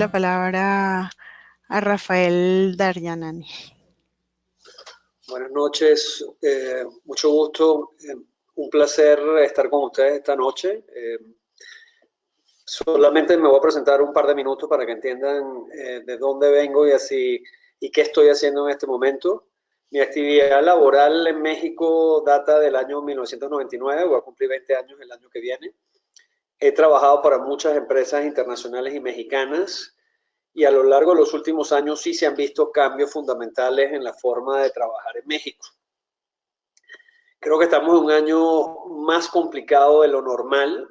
la palabra a Rafael Daryanani. Buenas noches, mucho gusto, un placer estar con ustedes esta noche. Solamente me voy a presentar un par de minutos para que entiendan de dónde vengo y qué estoy haciendo en este momento. Mi actividad laboral en México data del año 1999, voy a cumplir 20 años el año que viene. He trabajado para muchas empresas internacionales y mexicanas y a lo largo de los últimos años sí se han visto cambios fundamentales en la forma de trabajar en México. Creo que estamos en un año más complicado de lo normal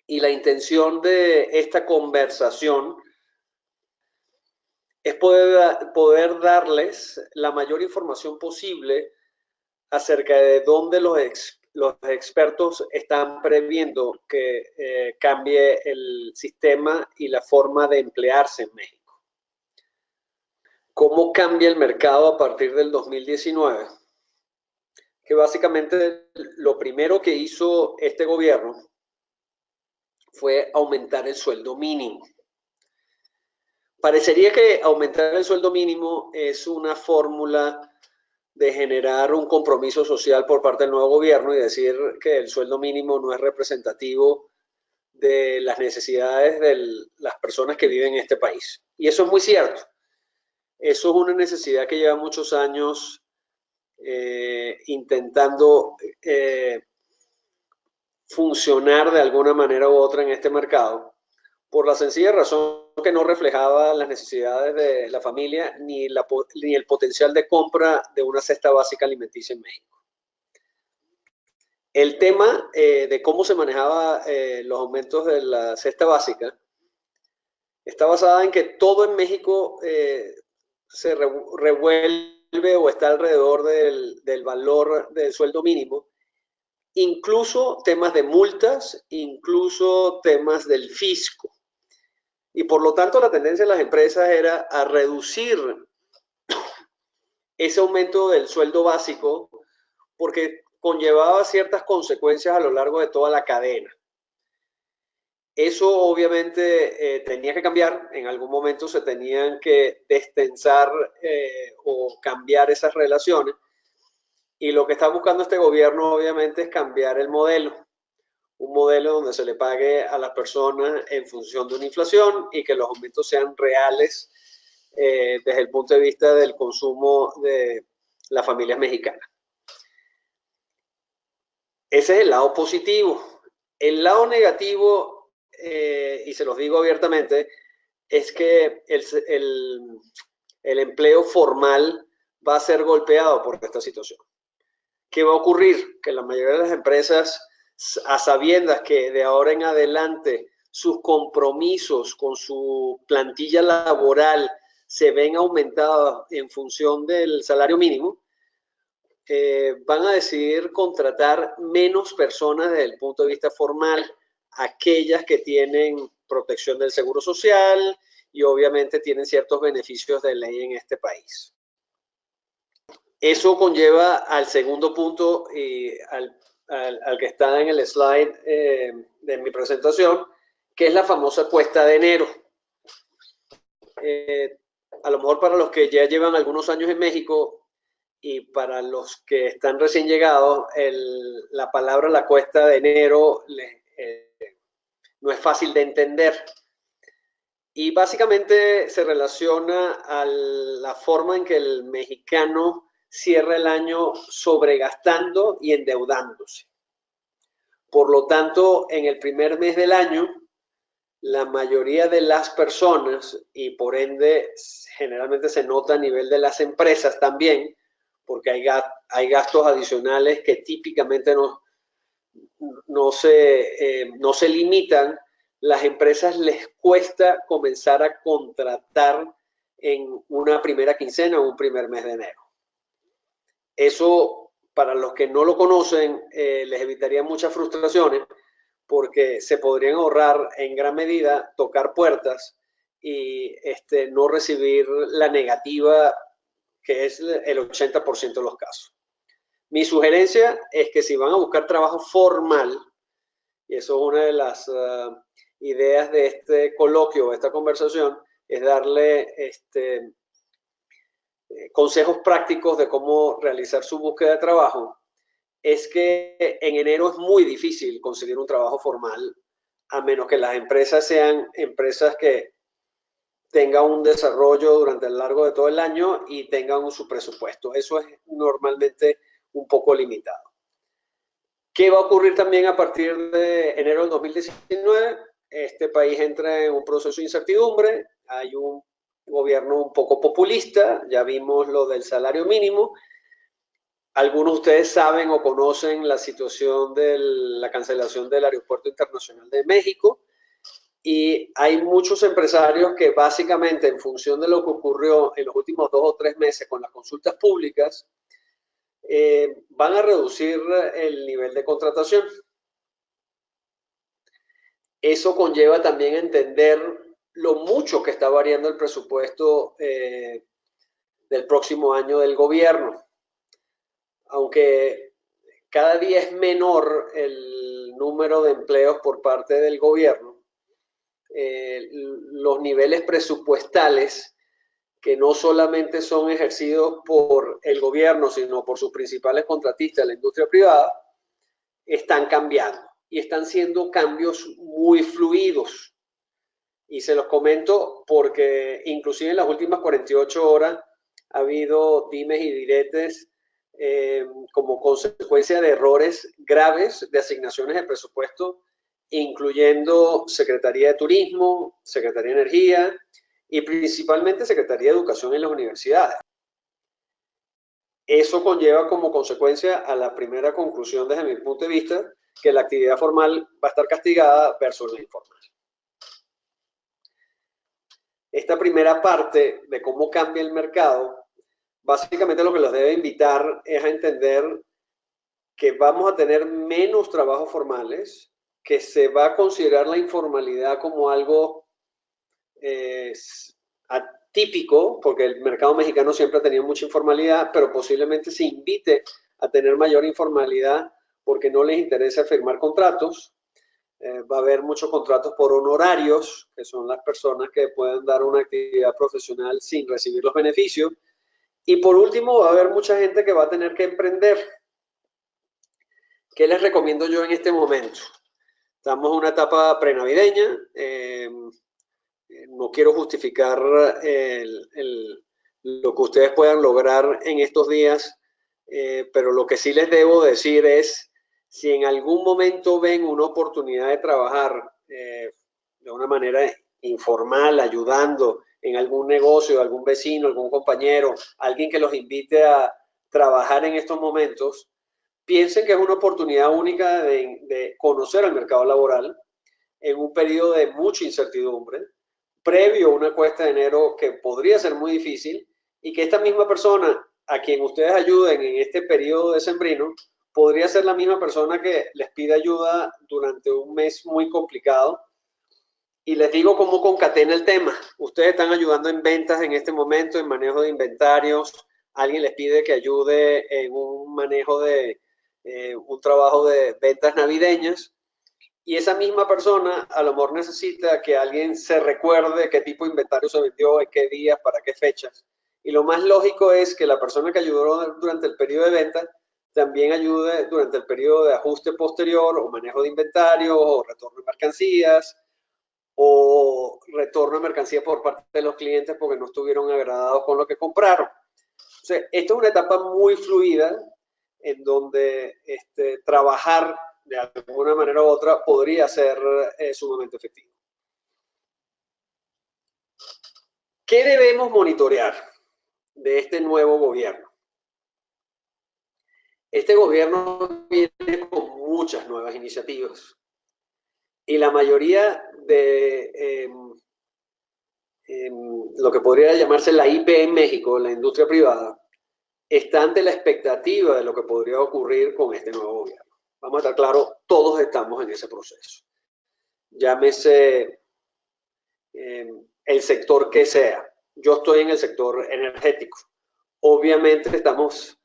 y la intención de esta conversación es poder darles la mayor información posible acerca de dónde los expertos están previendo que cambie el sistema y la forma de emplearse en México. ¿Cómo cambia el mercado a partir del 2019? Que básicamente lo primero que hizo este gobierno fue aumentar el sueldo mínimo. Parecería que aumentar el sueldo mínimo es una fórmula de generar un compromiso social por parte del nuevo gobierno y decir que el sueldo mínimo no es representativo de las necesidades de las personas que viven en este país. Y eso es muy cierto. Eso es una necesidad que lleva muchos años intentando funcionar de alguna manera u otra en este mercado, por la sencilla razón que no reflejaba las necesidades de la familia ni el potencial de compra de una cesta básica alimenticia en México. El tema de cómo se manejaba los aumentos de la cesta básica está basada en que todo en México se revuelve o está alrededor del valor del sueldo mínimo, incluso temas de multas, incluso temas del fisco. Y por lo tanto la tendencia de las empresas era a reducir ese aumento del sueldo básico porque conllevaba ciertas consecuencias a lo largo de toda la cadena. Eso obviamente tenía que cambiar, en algún momento se tenían que destensar o cambiar esas relaciones y lo que está buscando este gobierno obviamente es cambiar el modelo. Un modelo donde se le pague a las personas en función de una inflación y que los aumentos sean reales desde el punto de vista del consumo de las familias mexicanas. Ese es el lado positivo. El lado negativo, y se los digo abiertamente, es que el empleo formal va a ser golpeado por esta situación. ¿Qué va a ocurrir? Que la mayoría de las empresas, a sabiendas que de ahora en adelante sus compromisos con su plantilla laboral se ven aumentados en función del salario mínimo, van a decidir contratar menos personas desde el punto de vista formal, aquellas que tienen protección del seguro social y obviamente tienen ciertos beneficios de ley en este país. Eso conlleva al segundo punto y al que está en el slide de mi presentación, que es la famosa cuesta de enero. A lo mejor para los que ya llevan algunos años en México y para los que están recién llegados, la palabra la cuesta de enero no es fácil de entender. Y básicamente se relaciona a la forma en que el mexicano cierra el año sobregastando y endeudándose. Por lo tanto, en el primer mes del año, la mayoría de las personas, y por ende generalmente se nota a nivel de las empresas también, porque hay gastos adicionales que típicamente no se limitan, las empresas les cuesta comenzar a contratar en una primera quincena o un primer mes de enero. Eso, para los que no lo conocen, les evitaría muchas frustraciones porque se podrían ahorrar en gran medida tocar puertas y no recibir la negativa que es el 80% de los casos. Mi sugerencia es que si van a buscar trabajo formal, y eso es una de las ideas de este coloquio, de esta conversación, es darle consejos prácticos de cómo realizar su búsqueda de trabajo. Es que en enero es muy difícil conseguir un trabajo formal, a menos que las empresas sean empresas que tengan un desarrollo durante el largo de todo el año y tengan su presupuesto. Eso es normalmente un poco limitado. ¿Qué va a ocurrir también a partir de enero del 2019? Este país entra en un proceso de incertidumbre, hay un gobierno un poco populista, ya vimos lo del salario mínimo. Algunos de ustedes saben o conocen la situación de la cancelación del Aeropuerto Internacional de México, y hay muchos empresarios que básicamente en función de lo que ocurrió en los últimos 2 o 3 meses con las consultas públicas, van a reducir el nivel de contratación. Eso conlleva también entender lo mucho que está variando el presupuesto del próximo año del gobierno. Aunque cada día es menor el número de empleos por parte del gobierno, los niveles presupuestales, que no solamente son ejercidos por el gobierno, sino por sus principales contratistas, la industria privada, están cambiando y están siendo cambios muy fluidos. Y se los comento porque inclusive en las últimas 48 horas ha habido dimes y diretes como consecuencia de errores graves de asignaciones de presupuesto, incluyendo Secretaría de Turismo, Secretaría de Energía y principalmente Secretaría de Educación en las universidades. Eso conlleva como consecuencia a la primera conclusión desde mi punto de vista, que la actividad formal va a estar castigada versus la informal. Esta primera parte de cómo cambia el mercado, básicamente lo que los debe invitar es a entender que vamos a tener menos trabajos formales, que se va a considerar la informalidad como algo atípico, porque el mercado mexicano siempre ha tenido mucha informalidad, pero posiblemente se invite a tener mayor informalidad porque no les interesa firmar contratos. Va a haber muchos contratos por honorarios, que son las personas que pueden dar una actividad profesional sin recibir los beneficios. Y por último, va a haber mucha gente que va a tener que emprender. ¿Qué les recomiendo yo en este momento? Estamos en una etapa prenavideña. No quiero justificar lo que ustedes puedan lograr en estos días, pero lo que sí les debo decir es, si en algún momento ven una oportunidad de trabajar de una manera informal, ayudando en algún negocio, algún vecino, algún compañero, alguien que los invite a trabajar en estos momentos, piensen que es una oportunidad única de conocer el mercado laboral en un periodo de mucha incertidumbre, previo a una cuesta de enero que podría ser muy difícil, y que esta misma persona a quien ustedes ayuden en este periodo decembrino podría ser la misma persona que les pide ayuda durante un mes muy complicado. Y les digo cómo concatena el tema. Ustedes están ayudando en ventas en este momento, en manejo de inventarios. Alguien les pide que ayude en un manejo de un trabajo de ventas navideñas. Y esa misma persona a lo mejor necesita que alguien se recuerde qué tipo de inventario se vendió, en qué días, para qué fechas. Y lo más lógico es que la persona que ayudó durante el periodo de venta también ayude durante el periodo de ajuste posterior, o manejo de inventario, o retorno de mercancías, o retorno de mercancías por parte de los clientes porque no estuvieron agradados con lo que compraron. Entonces, esto es una etapa muy fluida en donde trabajar de alguna manera u otra podría ser sumamente efectivo. ¿Qué debemos monitorear de este nuevo gobierno? Este gobierno viene con muchas nuevas iniciativas y la mayoría de lo que podría llamarse la IP en México, la industria privada, está ante la expectativa de lo que podría ocurrir con este nuevo gobierno. Vamos a estar claros, todos estamos en ese proceso. Llámese el sector que sea. Yo estoy en el sector energético. Obviamente estamos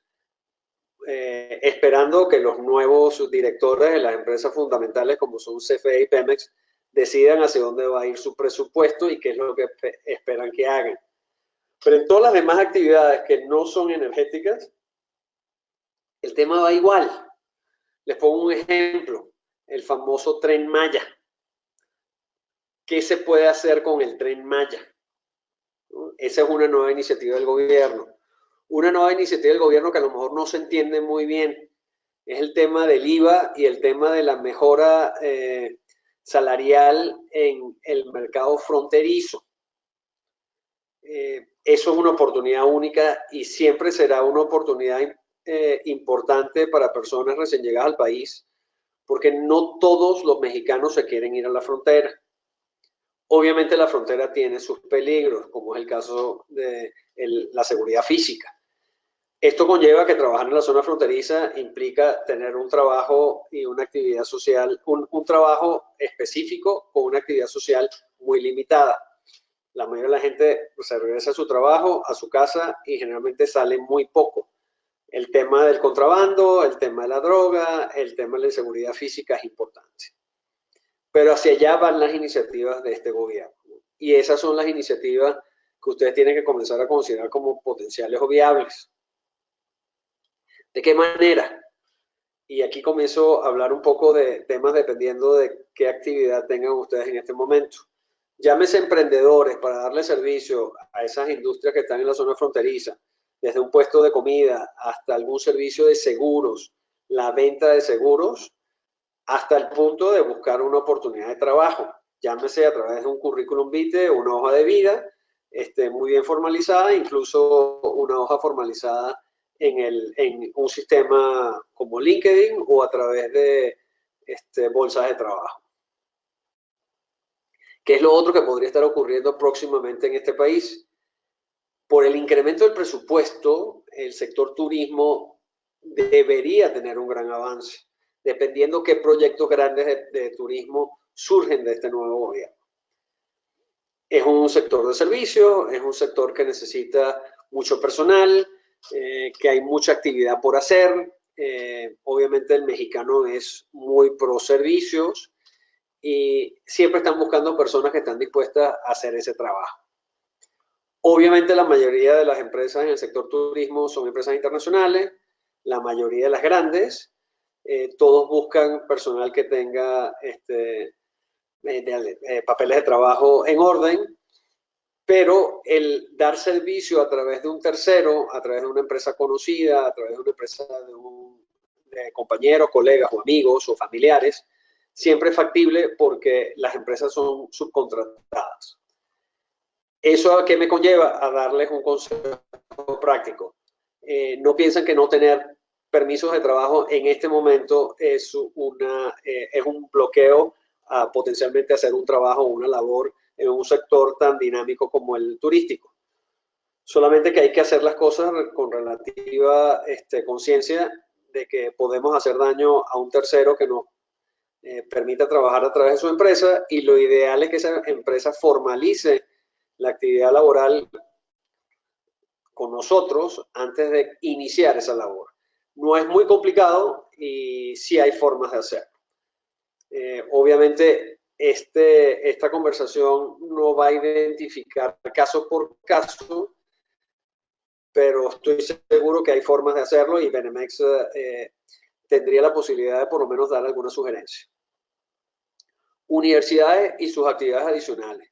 esperando que los nuevos directores de las empresas fundamentales como son CFE y Pemex decidan hacia dónde va a ir su presupuesto y qué es lo que esperan que hagan. Pero en todas las demás actividades que no son energéticas, el tema va igual. Les pongo un ejemplo, el famoso Tren Maya. ¿Qué se puede hacer con el Tren Maya? Esa es una nueva iniciativa del gobierno. Una nueva iniciativa del gobierno que a lo mejor no se entiende muy bien. Es el tema del IVA y el tema de la mejora salarial en el mercado fronterizo. Eso es una oportunidad única y siempre será una oportunidad importante para personas recién llegadas al país, porque no todos los mexicanos se quieren ir a la frontera. Obviamente la frontera tiene sus peligros, como es el caso de la seguridad física. Esto conlleva que trabajar en la zona fronteriza implica tener un trabajo y una actividad social, un trabajo específico con una actividad social muy limitada. La mayoría de la gente se regresa a su trabajo, a su casa y generalmente sale muy poco. El tema del contrabando, el tema de la droga, el tema de la inseguridad física es importante. Pero hacia allá van las iniciativas de este gobierno. Y esas son las iniciativas que ustedes tienen que comenzar a considerar como potenciales o viables. ¿De qué manera? Y aquí comienzo a hablar un poco de temas dependiendo de qué actividad tengan ustedes en este momento. Llámese emprendedores para darle servicio a esas industrias que están en la zona fronteriza, desde un puesto de comida hasta algún servicio de seguros, la venta de seguros, hasta el punto de buscar una oportunidad de trabajo, llámese a través de un currículum vitae, una hoja de vida, muy bien formalizada, incluso una hoja formalizada en un sistema como LinkedIn o a través de bolsas de trabajo. ¿Qué es lo otro que podría estar ocurriendo próximamente en este país? Por el incremento del presupuesto, el sector turismo debería tener un gran avance, dependiendo qué proyectos grandes de turismo surgen de este nuevo gobierno. Es un sector de servicios, es un sector que necesita mucho personal, que hay mucha actividad por hacer. Obviamente el mexicano es muy pro servicios y siempre están buscando personas que están dispuestas a hacer ese trabajo. Obviamente la mayoría de las empresas en el sector turismo son empresas internacionales, la mayoría de las grandes, todos buscan personal que tenga papeles de trabajo en orden, pero el dar servicio a través de un tercero, a través de una empresa conocida, a través de una empresa de compañeros, colegas o amigos o familiares, siempre es factible porque las empresas son subcontratadas. ¿Eso a qué me conlleva? A darles un consejo práctico. No piensen que no tener permisos de trabajo en este momento es un bloqueo a potencialmente hacer un trabajo o una labor en un sector tan dinámico como el turístico. Solamente que hay que hacer las cosas con relativa conciencia de que podemos hacer daño a un tercero que nos permita trabajar a través de su empresa, y lo ideal es que esa empresa formalice la actividad laboral con nosotros antes de iniciar esa labor. No es muy complicado y sí hay formas de hacerlo. Obviamente, esta conversación no va a identificar caso por caso, pero estoy seguro que hay formas de hacerlo y Benemex tendría la posibilidad de por lo menos dar alguna sugerencia. Universidades y sus actividades adicionales.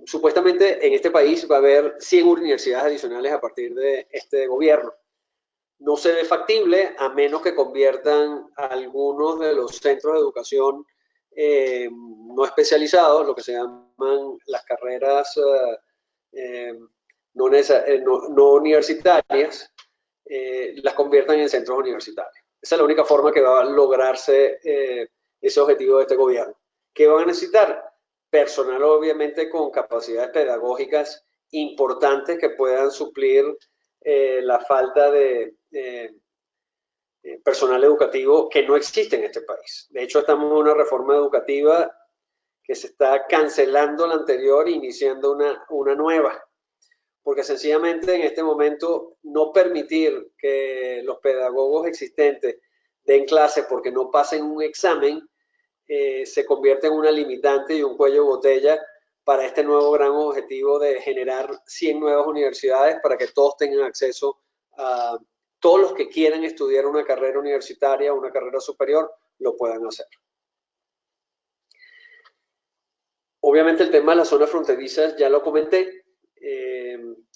Supuestamente en este país va a haber 100 universidades adicionales a partir de este gobierno. No se ve factible a menos que conviertan algunos de los centros de educación no especializados, lo que se llaman las carreras no universitarias, las conviertan en centros universitarios. Esa es la única forma que va a lograrse ese objetivo de este gobierno. ¿Qué van a necesitar? Personal, obviamente, con capacidades pedagógicas importantes que puedan suplir la falta de personal educativo que no existe en este país. De hecho, estamos en una reforma educativa que se está cancelando la anterior e iniciando una nueva, porque sencillamente en este momento no permitir que los pedagogos existentes den clases porque no pasen un examen se convierte en una limitante y un cuello de botella para este nuevo gran objetivo de generar 100 nuevas universidades para que todos tengan acceso a todos los que quieran estudiar una carrera universitaria, una carrera superior, lo puedan hacer. Obviamente el tema de las zonas fronterizas ya lo comenté.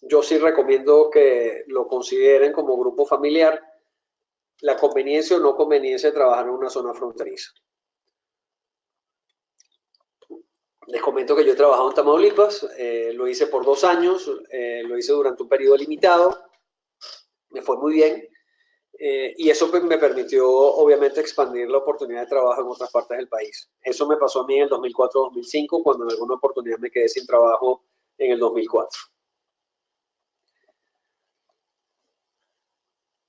Yo sí recomiendo que lo consideren como grupo familiar, la conveniencia o no conveniencia de trabajar en una zona fronteriza. Les comento que yo he trabajado en Tamaulipas, lo hice por 2 años, lo hice durante un periodo limitado, me fue muy bien, y eso me permitió obviamente expandir la oportunidad de trabajo en otras partes del país. Eso me pasó a mí en el 2004-2005, cuando en alguna oportunidad me quedé sin trabajo en el 2004.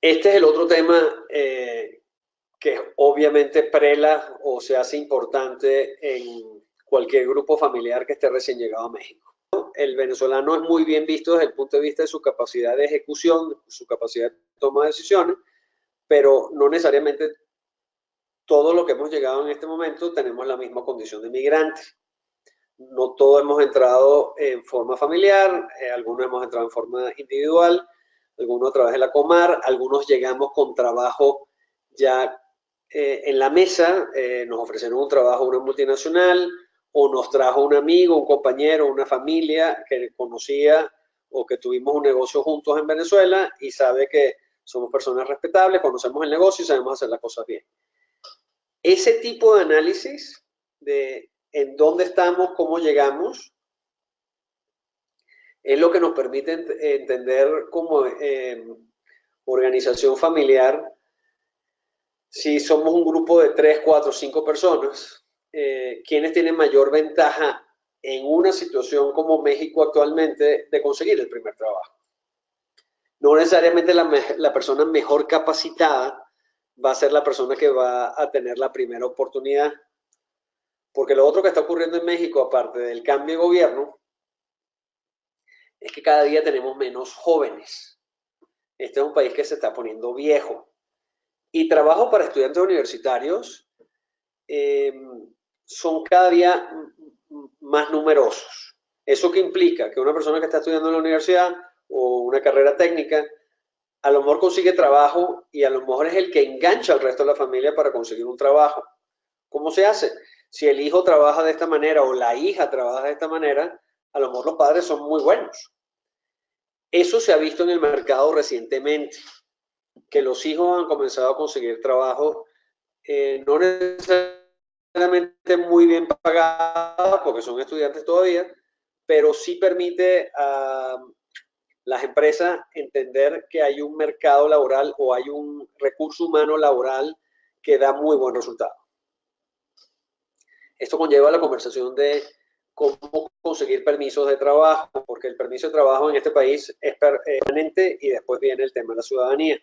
Este es el otro tema que obviamente prela o se hace importante en cualquier grupo familiar que esté recién llegado a México. El venezolano es muy bien visto desde el punto de vista de su capacidad de ejecución, su capacidad de toma de decisiones, pero no necesariamente todo lo que hemos llegado en este momento tenemos la misma condición de migrante. No todos hemos entrado en forma familiar, algunos hemos entrado en forma individual, algunos a través de la Comar, algunos llegamos con trabajo ya en la mesa, nos ofrecieron un trabajo a una multinacional o nos trajo un amigo, un compañero, una familia que conocía o que tuvimos un negocio juntos en Venezuela y sabe que somos personas respetables, conocemos el negocio y sabemos hacer las cosas bien. Ese tipo de análisis de en dónde estamos, cómo llegamos, es lo que nos permite entender como organización familiar si somos un grupo de 3, 4, 5 personas, ¿quiénes tienen mayor ventaja en una situación como México actualmente de conseguir el primer trabajo? No necesariamente la persona mejor capacitada va a ser la persona que va a tener la primera oportunidad. Porque lo otro que está ocurriendo en México, aparte del cambio de gobierno, es que cada día tenemos menos jóvenes. Este es un país que se está poniendo viejo. Y trabajo para estudiantes universitarios son cada día más numerosos. ¿Eso qué implica? Que una persona que está estudiando en la universidad o una carrera técnica, a lo mejor consigue trabajo y a lo mejor es el que engancha al resto de la familia para conseguir un trabajo. ¿Cómo se hace? Si el hijo trabaja de esta manera o la hija trabaja de esta manera, a lo mejor los padres son muy buenos. Eso se ha visto en el mercado recientemente, que los hijos han comenzado a conseguir trabajo no necesariamente muy bien pagados porque son estudiantes todavía, pero sí permite a las empresas entender que hay un mercado laboral o hay un recurso humano laboral que da muy buen resultado. Esto conlleva la conversación de cómo conseguir permisos de trabajo, porque el permiso de trabajo en este país es permanente y después viene el tema de la ciudadanía.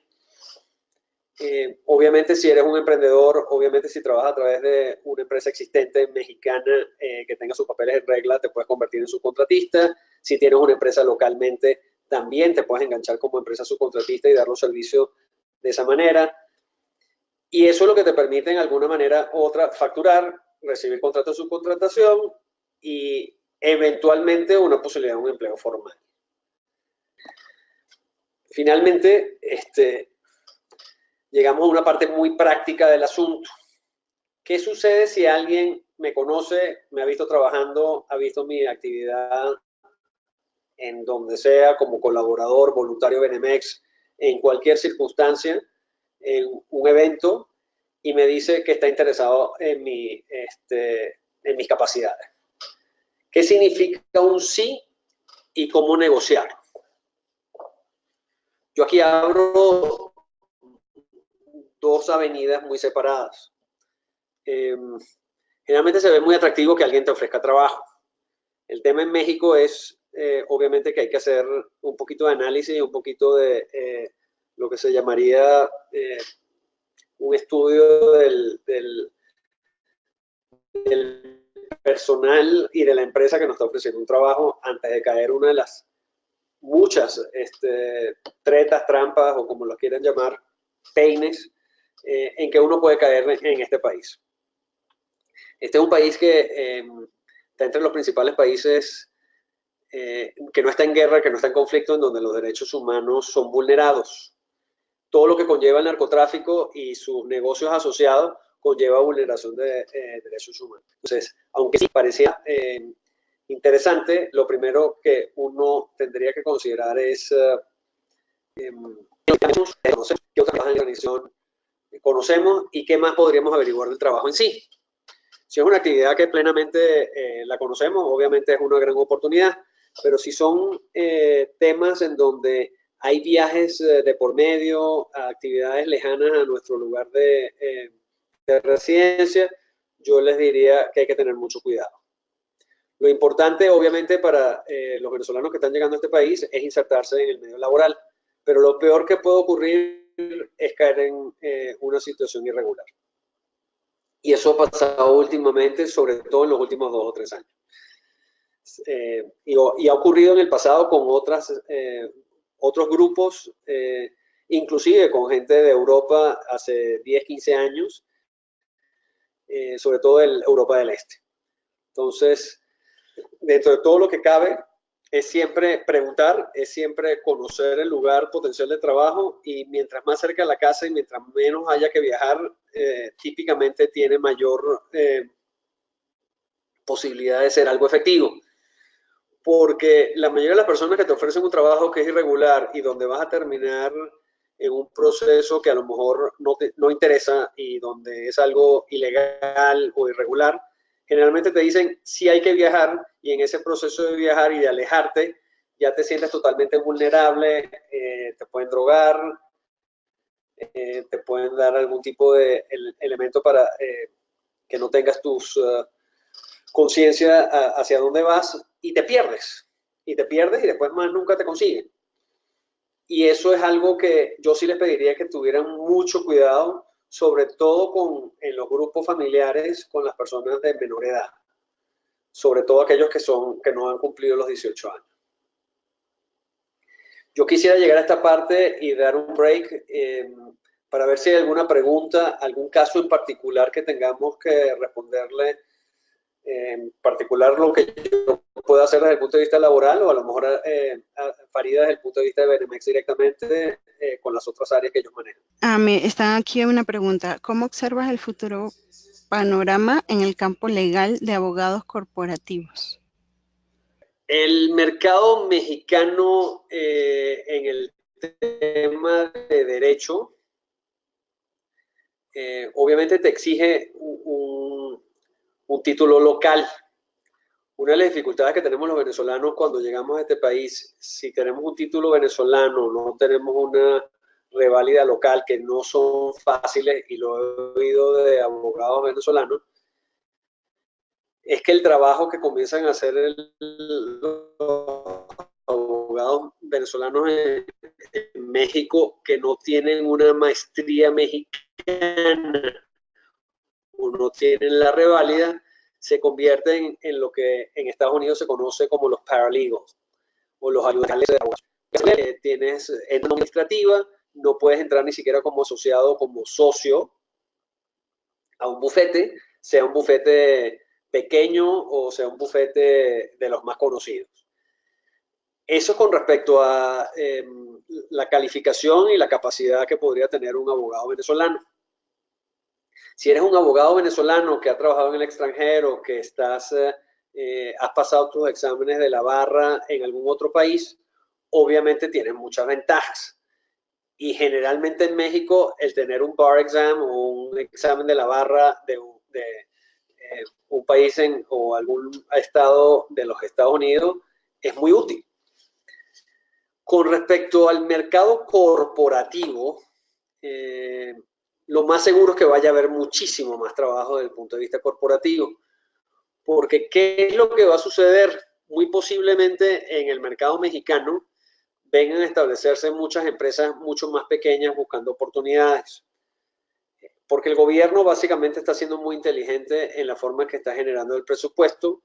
Obviamente si eres un emprendedor, obviamente si trabajas a través de una empresa existente mexicana que tenga sus papeles en regla, te puedes convertir en subcontratista. Si tienes una empresa localmente, también te puedes enganchar como empresa subcontratista y dar los servicios de esa manera. Y eso es lo que te permite en alguna manera u otra facturar, recibir contratos de subcontratación y eventualmente una posibilidad de un empleo formal. Finalmente, llegamos a una parte muy práctica del asunto. ¿Qué sucede si alguien me conoce, me ha visto trabajando, ha visto mi actividad en donde sea, como colaborador, voluntario Benemex, en cualquier circunstancia, en un evento, y me dice que está interesado en mis capacidades? ¿Qué significa un sí y cómo negociar? Yo aquí abro dos avenidas muy separadas. Generalmente se ve muy atractivo que alguien te ofrezca trabajo. El tema en México es, obviamente, que hay que hacer un poquito de análisis y un poquito de lo que se llamaría un estudio del personal y de la empresa que nos está ofreciendo un trabajo antes de caer una de las muchas tretas, trampas o como lo quieran llamar, peines, en que uno puede caer en este país. Este es un país que está entre los principales países que no está en guerra, que no está en conflicto, en donde los derechos humanos son vulnerados. Todo lo que conlleva el narcotráfico y sus negocios asociados conlleva vulneración de derechos humanos. Entonces, aunque sí parecía interesante, lo primero que uno tendría que considerar es qué otras trabajan en la organización conocemos y qué más podríamos averiguar del trabajo en sí. Si es una actividad que plenamente la conocemos, obviamente es una gran oportunidad, pero si son temas en donde hay viajes de por medio, a actividades lejanas a nuestro lugar de residencia, yo les diría que hay que tener mucho cuidado. Lo importante, obviamente, para los venezolanos que están llegando a este país es insertarse en el medio laboral, pero lo peor que puede ocurrir es caer en una situación irregular. Y eso ha pasado últimamente, sobre todo en los últimos 2 o 3 años. Y ha ocurrido en el pasado con otros grupos, inclusive con gente de Europa hace 10, 15 años, sobre todo en Europa del Este. Entonces, dentro de todo lo que cabe, es siempre preguntar, es siempre conocer el lugar potencial de trabajo y mientras más cerca de la casa y mientras menos haya que viajar, típicamente tiene mayor posibilidad de ser algo efectivo. Porque la mayoría de las personas que te ofrecen un trabajo que es irregular y donde vas a terminar en un proceso que a lo mejor no interesa y donde es algo ilegal o irregular, generalmente te dicen sí hay que viajar y en ese proceso de viajar y de alejarte ya te sientes totalmente vulnerable, te pueden drogar, te pueden dar algún tipo de elemento para que no tengas tus conciencia hacia dónde vas y te pierdes. Y te pierdes y después más nunca te consiguen. Y eso es algo que yo sí les pediría que tuvieran mucho cuidado, sobre todo en los grupos familiares con las personas de menor edad, sobre todo aquellos que no han cumplido los 18 años. Yo quisiera llegar a esta parte y dar un break para ver si hay alguna pregunta, algún caso en particular que tengamos que responderle, en particular lo que yo pueda hacer desde el punto de vista laboral o a lo mejor Farida desde el punto de vista de Benemex directamente con las otras áreas que ellos manejan. Me está aquí una pregunta. ¿Cómo observas el futuro panorama en el campo legal de abogados corporativos? El mercado mexicano en el tema de derecho obviamente te exige un título local. Una de las dificultades que tenemos los venezolanos cuando llegamos a este país, si tenemos un título venezolano, no tenemos una reválida local, que no son fáciles, y lo he oído de abogados venezolanos, es que el trabajo que comienzan a hacer los abogados venezolanos en México, que no tienen una maestría mexicana o no tienen la reválida, se convierten en lo que en Estados Unidos se conoce como los paralegals o los ayudantes de abogados. Tienes administrativa, no puedes entrar ni siquiera como asociado o como socio a un bufete, sea un bufete pequeño o sea un bufete de los más conocidos. Eso con respecto a la calificación y la capacidad que podría tener un abogado venezolano. Si eres un abogado venezolano que ha trabajado en el extranjero, que has pasado tus exámenes de la barra en algún otro país, obviamente tienes muchas ventajas. Y generalmente en México el tener un bar exam o un examen de la barra de un país o algún estado de los Estados Unidos es muy útil. Con respecto al mercado corporativo, lo más seguro es que vaya a haber muchísimo más trabajo desde el punto de vista corporativo. Porque ¿qué es lo que va a suceder? Muy posiblemente en el mercado mexicano vengan a establecerse muchas empresas mucho más pequeñas buscando oportunidades. Porque el gobierno básicamente está siendo muy inteligente en la forma en que está generando el presupuesto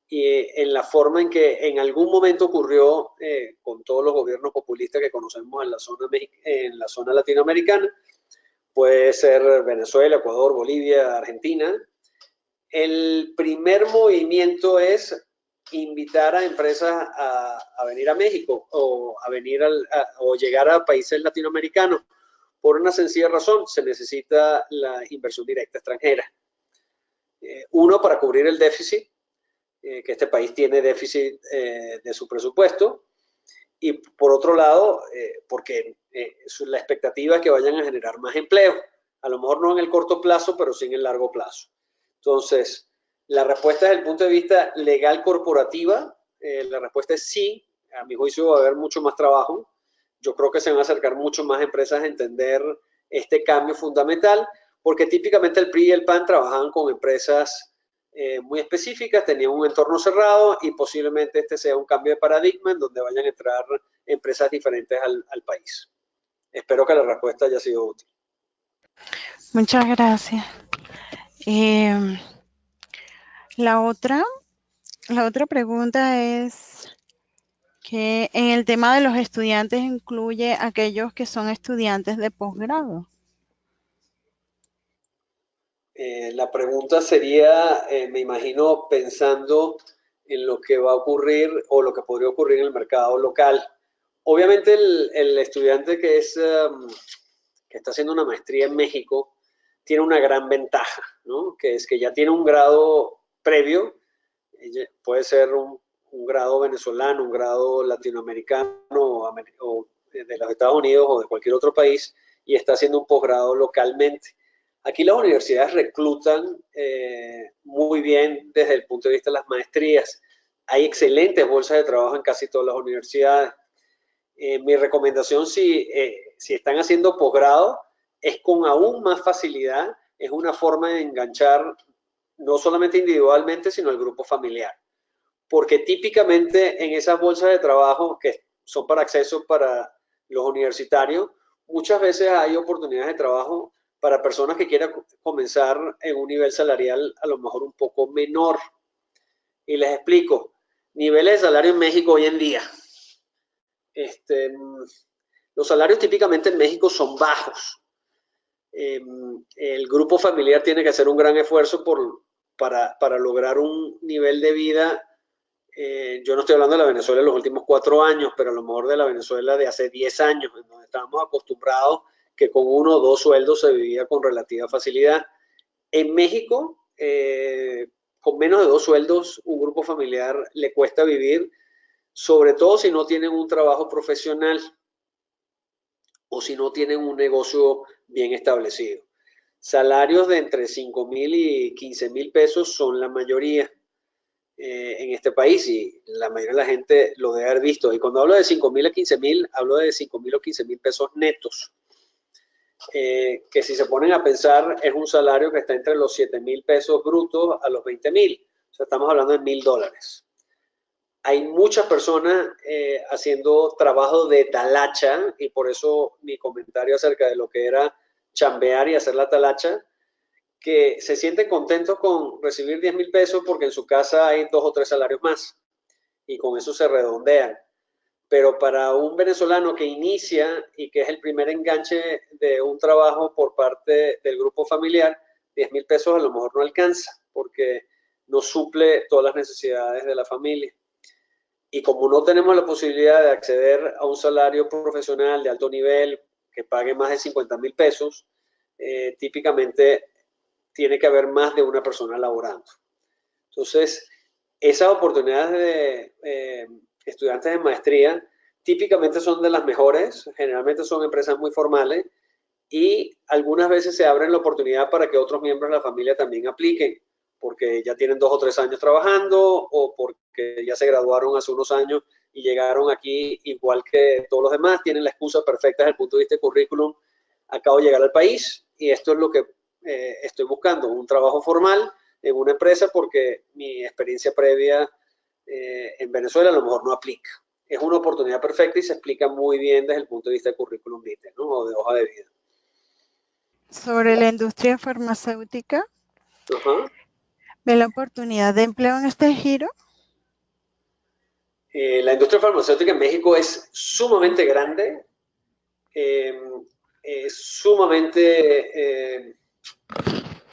y en la forma en que en algún momento ocurrió con todos los gobiernos populistas que conocemos en la zona latinoamericana. Puede ser Venezuela, Ecuador, Bolivia, Argentina. El primer movimiento es invitar a empresas a venir a México o a venir o llegar a países latinoamericanos. Por una sencilla razón, se necesita la inversión directa extranjera. Uno, para cubrir el déficit, que este país tiene déficit de su presupuesto, y por otro lado, porque la expectativa es que vayan a generar más empleo, a lo mejor no en el corto plazo, pero sí en el largo plazo. Entonces, la respuesta desde el punto de vista legal corporativa, la respuesta es sí. A mi juicio va a haber mucho más trabajo. Yo creo que se van a acercar mucho más empresas a entender este cambio fundamental, porque típicamente el PRI y el PAN trabajaban con empresas muy específicas, tenían un entorno cerrado y posiblemente este sea un cambio de paradigma en donde vayan a entrar empresas diferentes al país. Espero que la respuesta haya sido útil. Muchas gracias. La otra pregunta es que en el tema de los estudiantes incluye aquellos que son estudiantes de posgrado. La pregunta sería, me imagino, pensando en lo que va a ocurrir o lo que podría ocurrir en el mercado local. Obviamente el estudiante que está haciendo una maestría en México tiene una gran ventaja, ¿no? Que es que ya tiene un grado previo, puede ser un grado venezolano, un grado latinoamericano o de los Estados Unidos o de cualquier otro país, y está haciendo un posgrado localmente. Aquí las universidades reclutan muy bien desde el punto de vista de las maestrías. Hay excelentes bolsas de trabajo en casi todas las universidades. Mi recomendación, si están haciendo posgrado, es con aún más facilidad, es una forma de enganchar no solamente individualmente, sino al grupo familiar. Porque típicamente en esas bolsas de trabajo que son para acceso para los universitarios, muchas veces hay oportunidades de trabajo para personas que quieran comenzar en un nivel salarial a lo mejor un poco menor. Y les explico, niveles de salario en México hoy en día. Los salarios típicamente en México son bajos. El grupo familiar tiene que hacer un gran esfuerzo para lograr un nivel de vida. Yo no estoy hablando de la Venezuela de los últimos 4 años, pero a lo mejor de la Venezuela de hace 10 años, en donde estábamos acostumbrados que con 1 o 2 sueldos se vivía con relativa facilidad. En México, con menos de 2 sueldos, un grupo familiar le cuesta vivir, sobre todo si no tienen un trabajo profesional o si no tienen un negocio bien establecido. Salarios de entre 5,000 y 15,000 pesos son la mayoría en este país, y la mayoría de la gente lo debe haber visto. Y cuando hablo de 5,000 a 15,000, hablo de 5,000 o 15,000 pesos netos, que si se ponen a pensar es un salario que está entre los 7,000 pesos brutos a los 20,000. O sea, estamos hablando de $1,000. Hay muchas personas haciendo trabajo de talacha, y por eso mi comentario acerca de lo que era chambear y hacer la talacha, que se sienten contentos con recibir 10,000 pesos porque en su casa hay 2 o 3 salarios más y con eso se redondean. Pero para un venezolano que inicia y que es el primer enganche de un trabajo por parte del grupo familiar, 10,000 pesos a lo mejor no alcanza porque no suple todas las necesidades de la familia. Y como no tenemos la posibilidad de acceder a un salario profesional de alto nivel que pague más de 50,000 pesos, típicamente tiene que haber más de una persona laborando. Entonces, esas oportunidades de estudiantes de maestría típicamente son de las mejores, generalmente son empresas muy formales, y algunas veces se abren la oportunidad para que otros miembros de la familia también apliquen, porque ya tienen 2 o 3 años trabajando o porque ya se graduaron hace unos años y llegaron aquí igual que todos los demás, tienen la excusa perfecta desde el punto de vista de currículum: acabo de llegar al país y esto es lo que estoy buscando, un trabajo formal en una empresa porque mi experiencia previa en Venezuela a lo mejor no aplica. Es una oportunidad perfecta y se explica muy bien desde el punto de vista de currículum vitae, ¿no? O de hoja de vida. Sobre la industria farmacéutica, Ajá. ¿ve la oportunidad de empleo en este giro? La industria farmacéutica en México es sumamente grande, es sumamente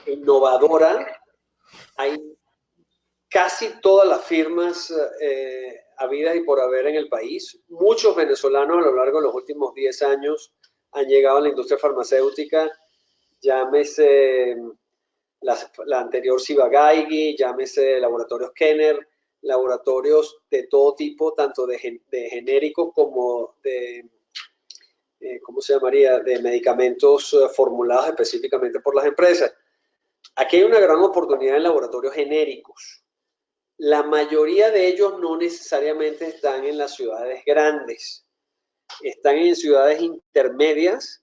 innovadora, hay casi todas las firmas habidas y por haber en el país. Muchos venezolanos a lo largo de los últimos 10 años han llegado a la industria farmacéutica, llámese la anterior Ciba-Geigy, llámese laboratorios Kenner, laboratorios de todo tipo, tanto de genéricos como de, ¿cómo se llamaría?, de medicamentos formulados específicamente por las empresas. Aquí hay una gran oportunidad en laboratorios genéricos. La mayoría de ellos no necesariamente están en las ciudades grandes, están en ciudades intermedias,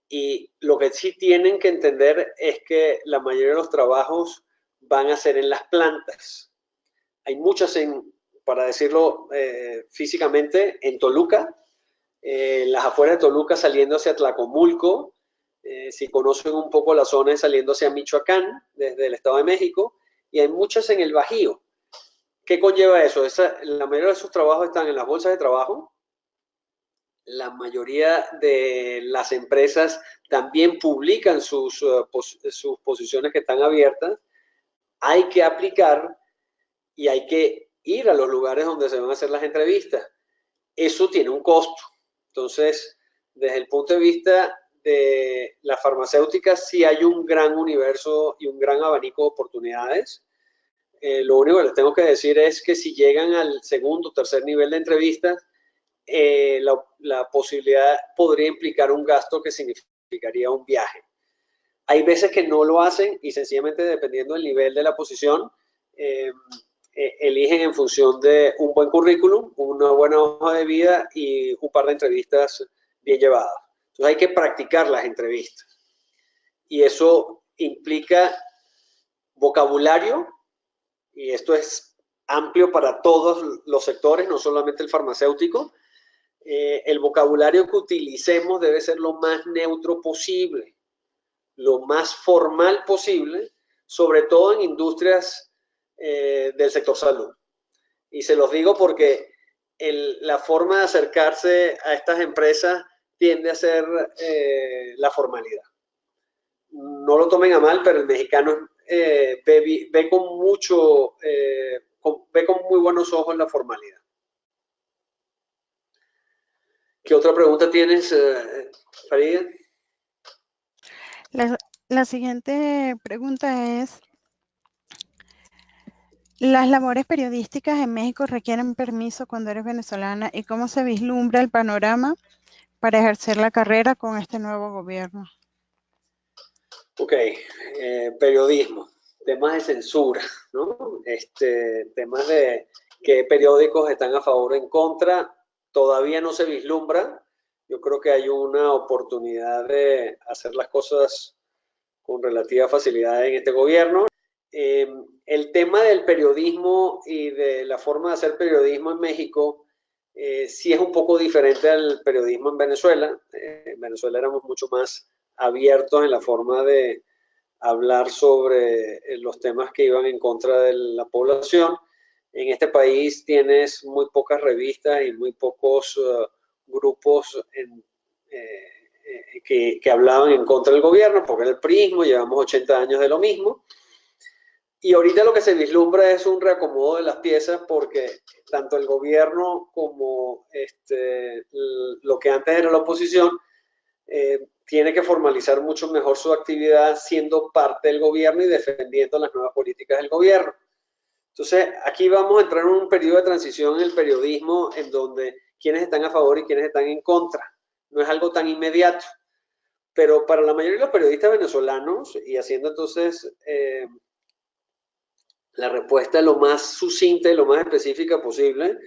y lo que sí tienen que entender es que la mayoría de los trabajos van a ser en las plantas. Hay muchas, para decirlo físicamente, en Toluca, las afueras de Toluca saliendo hacia Tlacomulco, si conocen un poco la zona, saliendo hacia Michoacán, desde el Estado de México, y hay muchas en el Bajío. ¿Qué conlleva eso? La mayoría de esos trabajos están en las bolsas de trabajo. La mayoría de las empresas también publican sus posiciones que están abiertas. Hay que aplicar y hay que ir a los lugares donde se van a hacer las entrevistas. Eso tiene un costo. Entonces, desde el punto de vista de la farmacéutica, sí hay un gran universo y un gran abanico de oportunidades. Lo único que les tengo que decir es que si llegan al segundo o tercer nivel de entrevistas, la posibilidad podría implicar un gasto que significaría un viaje. Hay veces que no lo hacen y sencillamente, dependiendo del nivel de la posición, eligen en función de un buen currículum, una buena hoja de vida y un par de entrevistas bien llevadas. Entonces hay que practicar las entrevistas. Y eso implica vocabulario, y esto es amplio para todos los sectores, no solamente el farmacéutico. El vocabulario que utilicemos debe ser lo más neutro posible, lo más formal posible, sobre todo en industrias del sector salud. Y se los digo porque la forma de acercarse a estas empresas tiende a ser la formalidad. No lo tomen a mal, pero el mexicano ve con mucho, ve con muy buenos ojos la formalidad. ¿Qué otra pregunta tienes, Farid? La siguiente pregunta es, ¿las labores periodísticas en México requieren permiso cuando eres venezolana y cómo se vislumbra el panorama para ejercer la carrera con este nuevo gobierno? Ok, periodismo, temas de censura, ¿no? Temas de qué periódicos están a favor o en contra, todavía no se vislumbra. Yo creo que hay una oportunidad de hacer las cosas con relativa facilidad en este gobierno. El tema del periodismo y de la forma de hacer periodismo en México sí es un poco diferente al periodismo en Venezuela. En Venezuela éramos mucho más abiertos en la forma de hablar sobre los temas que iban en contra de la población. En este país tienes muy pocas revistas y muy pocos grupos que hablaban en contra del gobierno, porque era el prismo, llevamos 80 años de lo mismo. Y ahorita lo que se vislumbra es un reacomodo de las piezas, porque tanto el gobierno como lo que antes era la oposición tiene que formalizar mucho mejor su actividad siendo parte del gobierno y defendiendo las nuevas políticas del gobierno. Entonces, aquí vamos a entrar en un periodo de transición en el periodismo en donde quienes están a favor y quienes están en contra. No es algo tan inmediato, pero para la mayoría de los periodistas venezolanos, y haciendo entonces la respuesta lo más sucinta y lo más específica posible,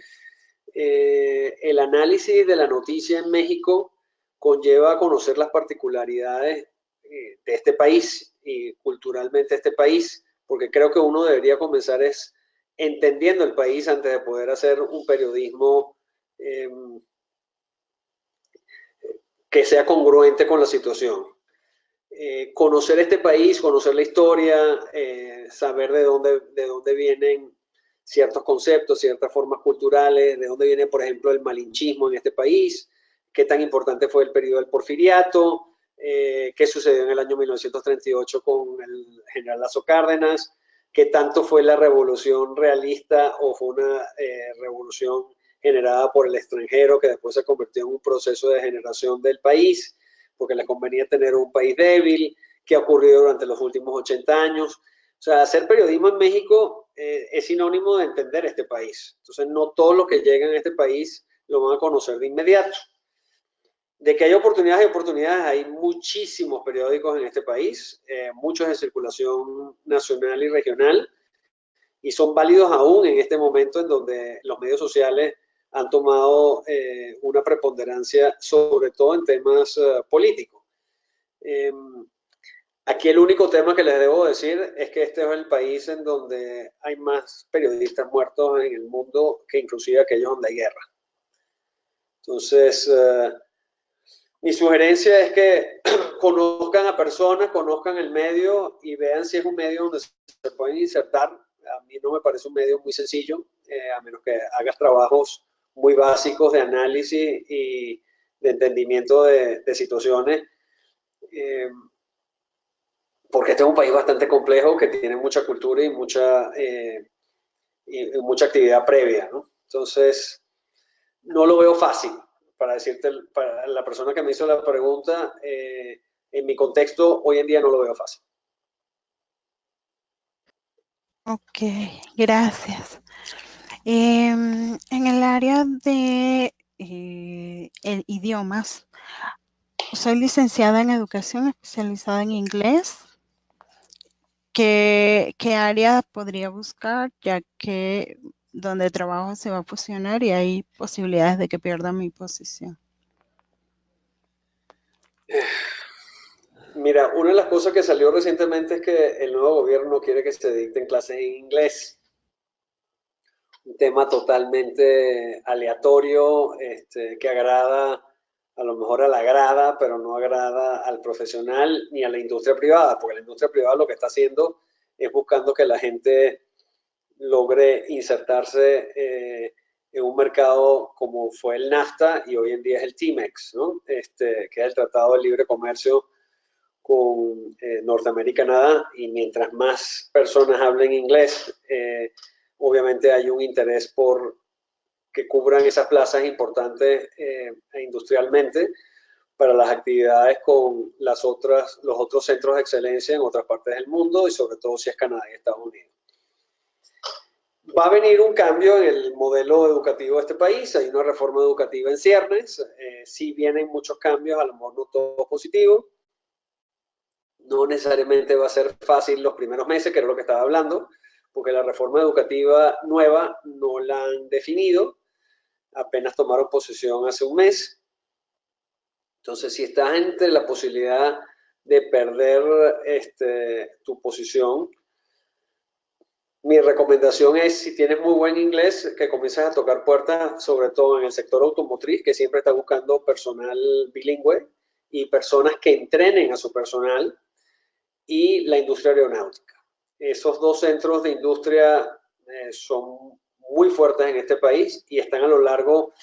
el análisis de la noticia en México conlleva a conocer las particularidades de este país y culturalmente este país, porque creo que uno debería comenzar es entendiendo el país antes de poder hacer un periodismo que sea congruente con la situación. Conocer este país, conocer la historia, saber de dónde vienen ciertos conceptos, ciertas formas culturales, de dónde viene, por ejemplo, el malinchismo en este país, qué tan importante fue el periodo del porfiriato, qué sucedió en el año 1938 con el general Lazo Cárdenas, qué tanto fue la revolución realista o fue una revolución generada por el extranjero que después se convirtió en un proceso de generación del país, porque les convenía tener un país débil, qué ha ocurrido durante los últimos 80 años. O sea, hacer periodismo en México es sinónimo de entender este país. Entonces, no todos los que llegan a este país lo van a conocer de inmediato. De que hay oportunidades, hay muchísimos periódicos en este país, muchos de circulación nacional y regional, y son válidos aún en este momento en donde los medios sociales han tomado una preponderancia, sobre todo en temas políticos. Aquí el único tema que les debo decir es que este es el país en donde hay más periodistas muertos en el mundo que inclusive aquellos donde hay guerra. Entonces, mi sugerencia es que conozcan a personas, conozcan el medio y vean si es un medio donde se pueden insertar. A mí no me parece un medio muy sencillo, a menos que hagas trabajos muy básicos de análisis y de entendimiento de situaciones, porque este es un país bastante complejo que tiene mucha cultura y mucha actividad previa, ¿no? Entonces, no lo veo fácil, para decirte, para la persona que me hizo la pregunta, en mi contexto, hoy en día no lo veo fácil. Ok, gracias. En el área de idiomas, soy licenciada en educación especializada en inglés. ¿Qué área podría buscar? Ya que donde trabajo se va a fusionar y hay posibilidades de que pierda mi posición. Mira, una de las cosas que salió recientemente es que el nuevo gobierno quiere que se dicten clases en inglés. Un tema totalmente aleatorio, que agrada a lo mejor a la grada, pero no agrada al profesional ni a la industria privada, porque la industria privada lo que está haciendo es buscando que la gente logre insertarse en un mercado como fue el NAFTA y hoy en día es el TMEX, ¿no? Que es el Tratado de Libre Comercio con Norteamérica y Canadá, y mientras más personas hablen inglés, obviamente hay un interés por que cubran esas plazas importantes industrialmente para las actividades con los otros centros de excelencia en otras partes del mundo y sobre todo si es Canadá y Estados Unidos. Va a venir un cambio en el modelo educativo de este país, hay una reforma educativa en ciernes, sí vienen muchos cambios, a lo mejor no todos positivos, no necesariamente va a ser fácil los primeros meses, que era lo que estaba hablando, porque la reforma educativa nueva no la han definido, apenas tomaron posesión hace un mes. Entonces, si estás entre la posibilidad de perder tu posición, mi recomendación es, si tienes muy buen inglés, que comiences a tocar puertas, sobre todo en el sector automotriz, que siempre está buscando personal bilingüe y personas que entrenen a su personal, y la industria aeronáutica. Esos dos centros de industria son muy fuertes en este país y están a lo largo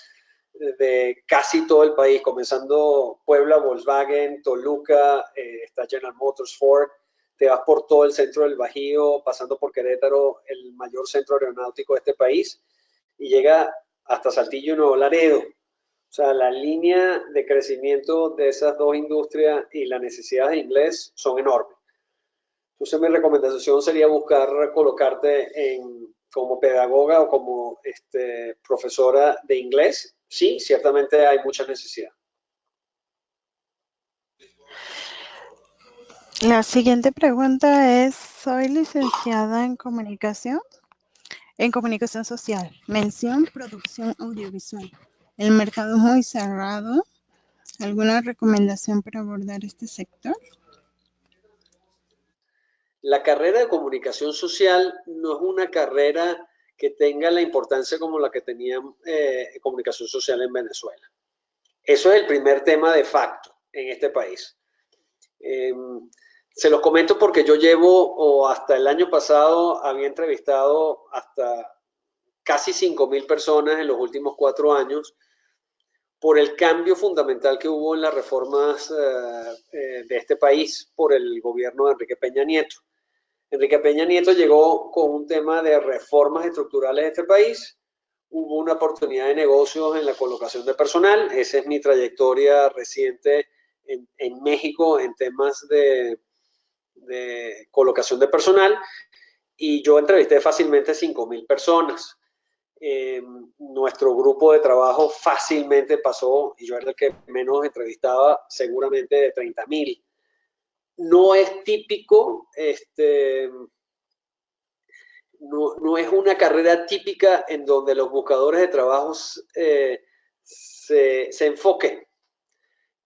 de casi todo el país, comenzando Puebla, Volkswagen, Toluca, está General Motors, Ford, te vas por todo el centro del Bajío, pasando por Querétaro, el mayor centro aeronáutico de este país, y llega hasta Saltillo y Nuevo Laredo. O sea, la línea de crecimiento de esas dos industrias y la necesidad de inglés son enormes. Entonces mi recomendación sería buscar colocarte como pedagoga o como profesora de inglés. Sí, ciertamente hay mucha necesidad. La siguiente pregunta es, soy licenciada en comunicación social, mención producción audiovisual. El mercado es muy cerrado. ¿Alguna recomendación para abordar este sector? La carrera de comunicación social no es una carrera que tenga la importancia como la que tenía comunicación social en Venezuela. Eso es el primer tema de facto en este país. Se los comento porque yo llevo, o hasta el año pasado, había entrevistado hasta casi 5.000 personas en los últimos 4 años por el cambio fundamental que hubo en las reformas de este país por el gobierno de Enrique Peña Nieto. Enrique Peña Nieto llegó con un tema de reformas estructurales de este país. Hubo una oportunidad de negocios en la colocación de personal. Esa es mi trayectoria reciente en México en temas de colocación de personal. Y yo entrevisté fácilmente 5.000 personas. Nuestro grupo de trabajo fácilmente pasó, y yo era el que menos entrevistaba, seguramente de 30.000. No es típico, no es una carrera típica en donde los buscadores de trabajos se enfoquen.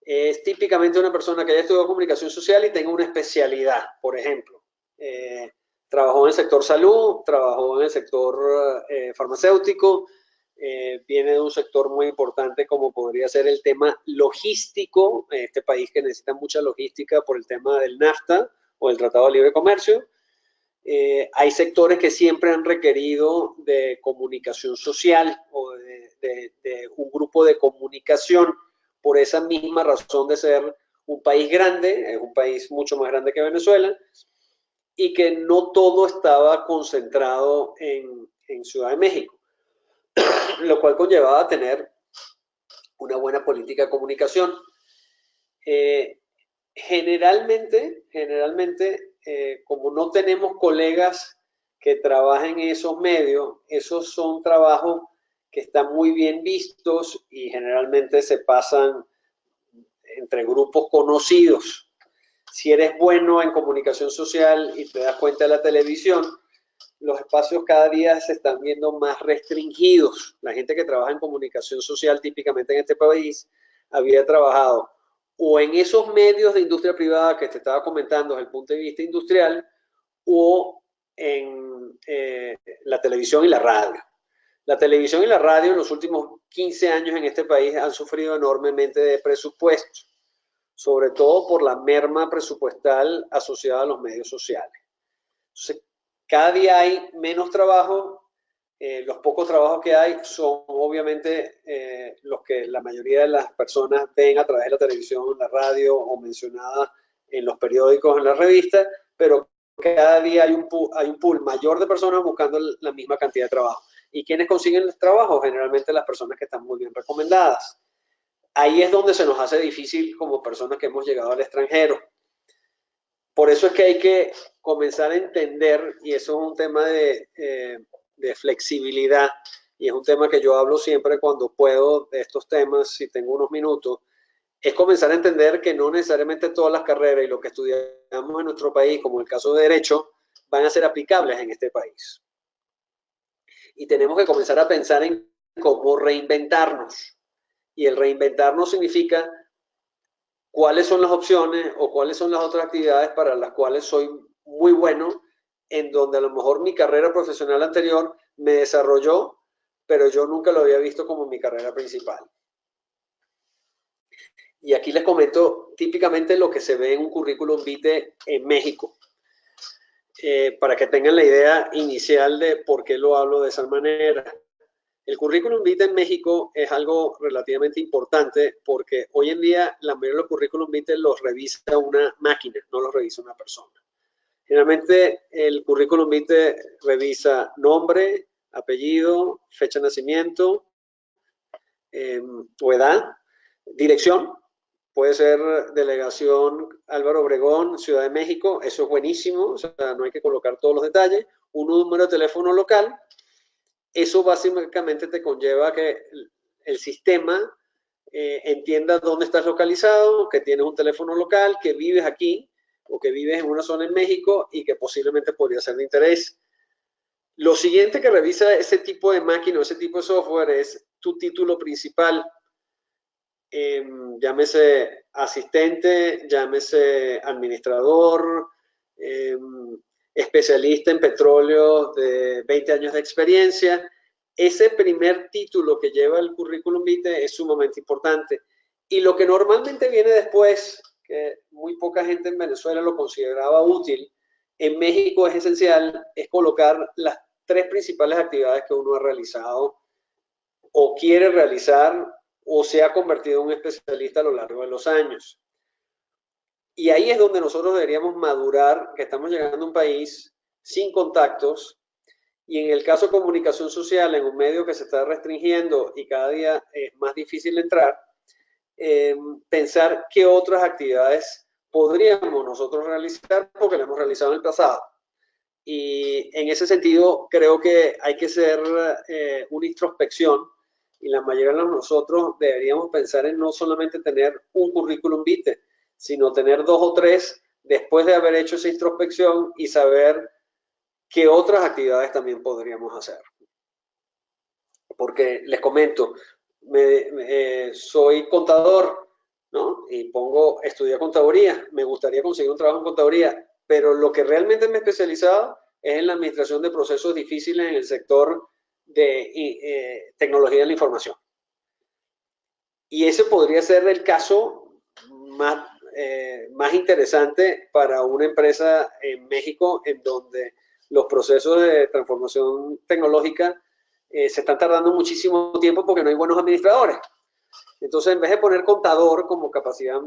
Es típicamente una persona que haya estudiado comunicación social y tenga una especialidad, por ejemplo. Trabajó en el sector salud, trabajó en el sector farmacéutico, viene de un sector muy importante como podría ser el tema logístico, en este país que necesita mucha logística por el tema del NAFTA o el Tratado de Libre Comercio. Hay sectores que siempre han requerido de comunicación social o de un grupo de comunicación por esa misma razón de ser un país grande, es un país mucho más grande que Venezuela, y que no todo estaba concentrado en Ciudad de México, lo cual conllevaba a tener una buena política de comunicación. Generalmente, como no tenemos colegas que trabajen en esos medios, esos son trabajos que están muy bien vistos y generalmente se pasan entre grupos conocidos. Si eres bueno en comunicación social y te das cuenta de la televisión, los espacios cada día se están viendo más restringidos. La gente que trabaja en comunicación social típicamente en este país había trabajado o en esos medios de industria privada que te estaba comentando desde el punto de vista industrial o en la televisión y la radio. La televisión y la radio en los últimos 15 años en este país han sufrido enormemente de presupuesto, sobre todo por la merma presupuestal asociada a los medios sociales. Entonces, cada día hay menos trabajo. Los pocos trabajos que hay son obviamente los que la mayoría de las personas ven a través de la televisión, la radio o mencionadas en los periódicos, en las revistas, pero cada día hay un pool mayor de personas buscando la misma cantidad de trabajo. ¿Y quiénes consiguen el trabajo? Generalmente las personas que están muy bien recomendadas. Ahí es donde se nos hace difícil como personas que hemos llegado al extranjero. Por eso es que hay que comenzar a entender, y eso es un tema de flexibilidad, y es un tema que yo hablo siempre cuando puedo de estos temas, si tengo unos minutos, es comenzar a entender que no necesariamente todas las carreras y lo que estudiamos en nuestro país, como el caso de Derecho, van a ser aplicables en este país. Y tenemos que comenzar a pensar en cómo reinventarnos. Y el reinventarnos significa cuáles son las opciones o cuáles son las otras actividades para las cuales soy muy bueno, en donde a lo mejor mi carrera profesional anterior me desarrolló, pero yo nunca lo había visto como mi carrera principal. Y aquí les comento típicamente lo que se ve en un currículum vitae en México, para que tengan la idea inicial de por qué lo hablo de esa manera. El currículum vitae en México es algo relativamente importante porque hoy en día la mayoría de los currículum vitae los revisa una máquina, no los revisa una persona. Generalmente el currículum vitae revisa nombre, apellido, fecha de nacimiento o edad, dirección. Puede ser delegación Álvaro Obregón, Ciudad de México, eso es buenísimo, o sea, no hay que colocar todos los detalles. Un número de teléfono local. Eso básicamente te conlleva que el sistema entienda dónde estás localizado, que tienes un teléfono local, que vives aquí o que vives en una zona en México y que posiblemente podría ser de interés. Lo siguiente que revisa ese tipo de máquina o ese tipo de software es tu título principal. Llámese asistente, llámese administrador, especialista en petróleo de 20 años de experiencia. Ese primer título que lleva el currículum vitae es sumamente importante. Y lo que normalmente viene después, que muy poca gente en Venezuela lo consideraba útil, en México es esencial, es colocar las 3 principales actividades que uno ha realizado o quiere realizar o se ha convertido en un especialista a lo largo de los años. Y ahí es donde nosotros deberíamos madurar, que estamos llegando a un país sin contactos, y en el caso de comunicación social, en un medio que se está restringiendo y cada día es más difícil entrar, pensar qué otras actividades podríamos nosotros realizar porque lo hemos realizado en el pasado. Y en ese sentido creo que hay que hacer una introspección y la mayoría de nosotros deberíamos pensar en no solamente tener un currículum vitae, sino tener 2 o 3 después de haber hecho esa introspección y saber qué otras actividades también podríamos hacer. Porque les comento, soy contador, ¿no? Y estudié contaduría, me gustaría conseguir un trabajo en contaduría, pero lo que realmente me he especializado es en la administración de procesos difíciles en el sector de tecnología de la información. Y ese podría ser el caso más interesante para una empresa en México en donde los procesos de transformación tecnológica se están tardando muchísimo tiempo porque no hay buenos administradores. Entonces, en vez de poner contador como capacidad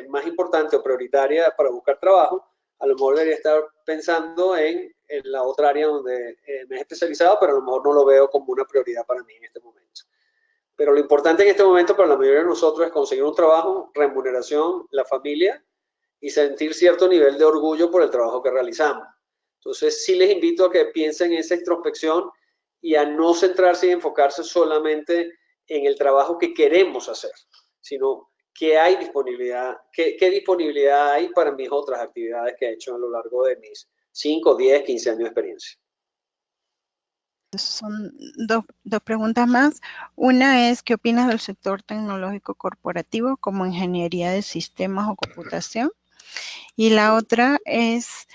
más importante o prioritaria para buscar trabajo, a lo mejor debería estar pensando en la otra área donde me he especializado, pero a lo mejor no lo veo como una prioridad para mí en este momento. Pero lo importante en este momento para la mayoría de nosotros es conseguir un trabajo, remuneración, la familia y sentir cierto nivel de orgullo por el trabajo que realizamos. Entonces, sí les invito a que piensen en esa introspección y a no centrarse y enfocarse solamente en el trabajo que queremos hacer, sino qué hay disponibilidad, qué disponibilidad hay para mis otras actividades que he hecho a lo largo de mis 5, 10, 15 años de experiencia. Son dos preguntas más. Una es, ¿qué opinas del sector tecnológico corporativo como ingeniería de sistemas o computación? Y la otra es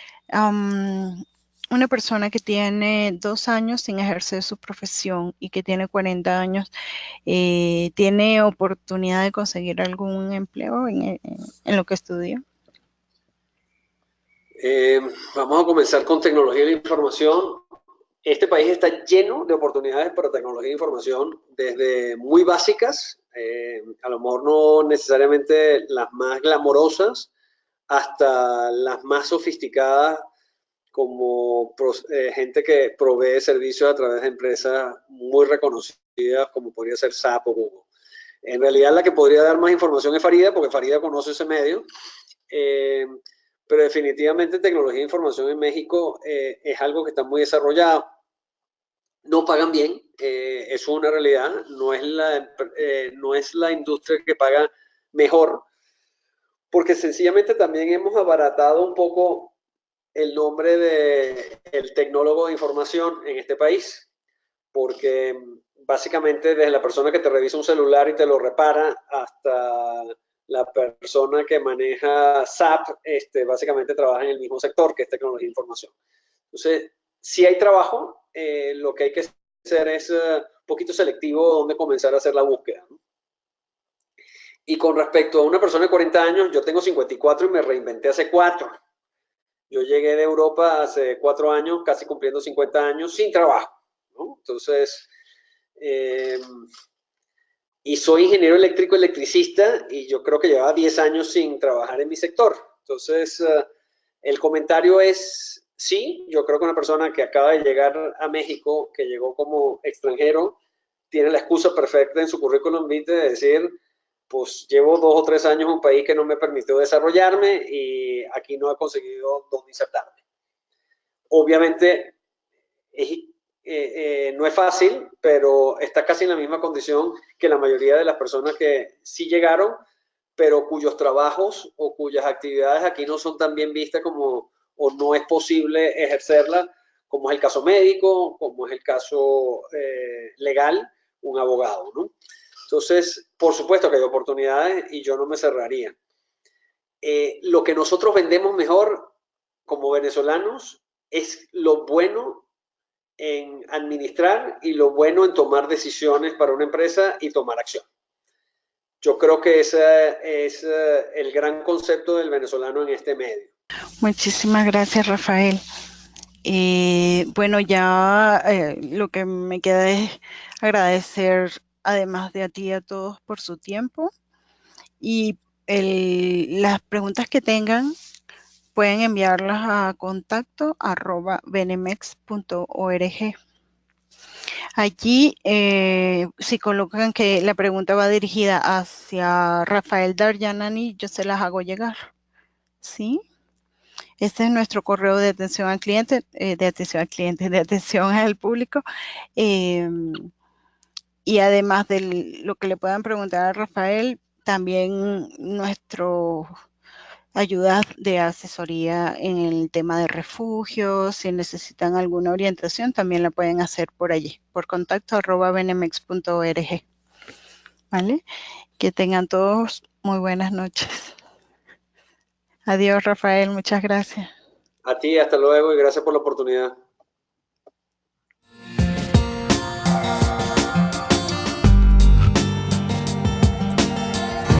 una persona que tiene 2 años sin ejercer su profesión y que tiene 40 años, ¿tiene oportunidad de conseguir algún empleo en lo que estudió? Vamos a comenzar con tecnología de la información. Este país está lleno de oportunidades para tecnología de información, desde muy básicas, a lo mejor no necesariamente las más glamorosas, hasta las más sofisticadas, como gente que provee servicios a través de empresas muy reconocidas, como podría ser SAP o Google. En realidad, la que podría dar más información es Farida, porque Farida conoce ese medio. Pero definitivamente tecnología de información en México es algo que está muy desarrollado. No pagan bien, es una realidad, no es la industria que paga mejor, porque sencillamente también hemos abaratado un poco el nombre de el tecnólogo de información en este país, porque básicamente desde la persona que te revisa un celular y te lo repara hasta la persona que maneja SAP, básicamente trabaja en el mismo sector, que es tecnología de información. Entonces, si hay trabajo, lo que hay que hacer es un poquito selectivo dónde comenzar a hacer la búsqueda, ¿no? Y con respecto a una persona de 40 años, yo tengo 54 y me reinventé hace 4. Yo llegué de Europa hace 4 años, casi cumpliendo 50 años, sin trabajo, ¿no? Entonces, y soy ingeniero eléctrico electricista y yo creo que llevaba 10 años sin trabajar en mi sector. Entonces, el comentario es, sí, yo creo que una persona que acaba de llegar a México, que llegó como extranjero, tiene la excusa perfecta en su currículum vitae de decir, pues llevo 2 o 3 años en un país que no me permitió desarrollarme y aquí no he conseguido dónde insertarme. Obviamente, no es fácil, pero está casi en la misma condición que la mayoría de las personas que sí llegaron, pero cuyos trabajos o cuyas actividades aquí no son tan bien vistas como, o no es posible ejercerlas, como es el caso médico, como es el caso legal, un abogado, ¿no? Entonces, por supuesto que hay oportunidades y yo no me cerraría. Lo que nosotros vendemos mejor como venezolanos es lo bueno en administrar y lo bueno en tomar decisiones para una empresa y tomar acción. Yo creo que ese es el gran concepto del venezolano en este medio. Muchísimas gracias, Rafael. Bueno, ya lo que me queda es agradecer, además de a ti y a todos, por su tiempo y las preguntas que tengan, pueden enviarlas a contacto@benemex.org. Allí, si colocan que la pregunta va dirigida hacia Rafael Daryanani, yo se las hago llegar. ¿Sí? Este es nuestro correo de atención al cliente, de atención al público. Y además de lo que le puedan preguntar a Rafael, también nuestro ayudas de asesoría en el tema de refugios, si necesitan alguna orientación, también la pueden hacer por allí, por contacto@benemex.org. ¿Vale? Que tengan todos muy buenas noches. Adiós, Rafael, muchas gracias. A ti, hasta luego y gracias por la oportunidad.